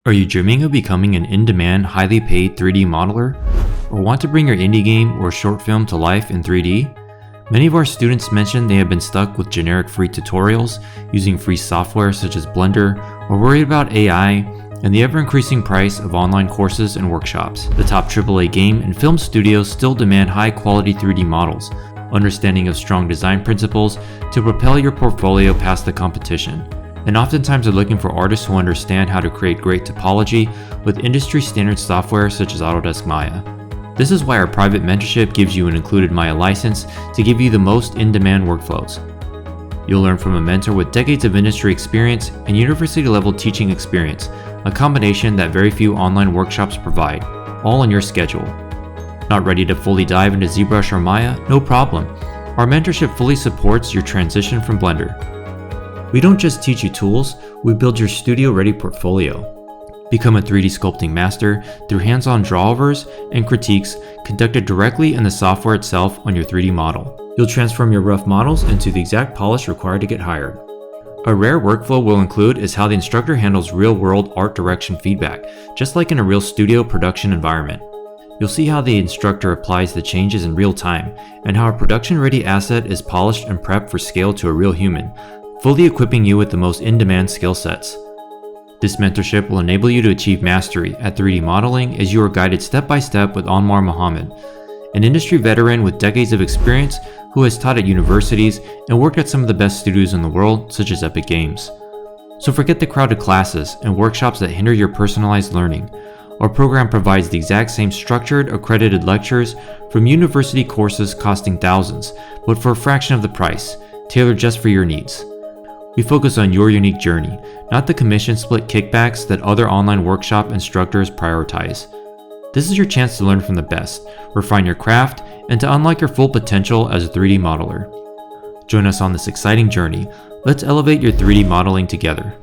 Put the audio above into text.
Are you dreaming of becoming an in-demand, highly paid 3D modeler? Or want to bring your indie game or short film to life in 3D? Many of our students mention they have been stuck with generic free tutorials, using free software such as Blender, or worried about AI, and the ever-increasing price of online courses and workshops. The top AAA game and film studios still demand high-quality 3D models, understanding of strong design principles to propel your portfolio past the competition. And oftentimes are looking for artists who understand how to create great topology with industry standard software such as Autodesk Maya. This is why our private mentorship gives you an included Maya license to give you the most in-demand workflows. You'll learn from a mentor with decades of industry experience and university-level teaching experience, a combination that very few online workshops provide, all on your schedule. Not ready to fully dive into ZBrush or Maya? No problem. Our mentorship fully supports your transition from Blender. We don't just teach you tools, we build your studio-ready portfolio. Become a 3D sculpting master through hands-on drawovers and critiques conducted directly in the software itself on your 3D model. You'll transform your rough models into the exact polish required to get hired. A rare workflow we'll include is how the instructor handles real-world art direction feedback, just like in a real studio production environment. You'll see how the instructor applies the changes in real time, and how a production-ready asset is polished and prepped for scale to a real human, fully equipping you with the most in-demand skill sets. This mentorship will enable you to achieve mastery at 3D modeling as you are guided step by step with Aunmar Mohammed, an industry veteran with decades of experience who has taught at universities and worked at some of the best studios in the world, such as Epic Games. So forget the crowded classes and workshops that hinder your personalized learning. Our program provides the exact same structured, accredited lectures from university courses costing thousands, but for a fraction of the price, tailored just for your needs. We focus on your unique journey, not the commission split kickbacks that other online workshop instructors prioritize. This is your chance to learn from the best, refine your craft, and to unlock your full potential as a 3D modeler. Join us on this exciting journey. Let's elevate your 3D modeling together.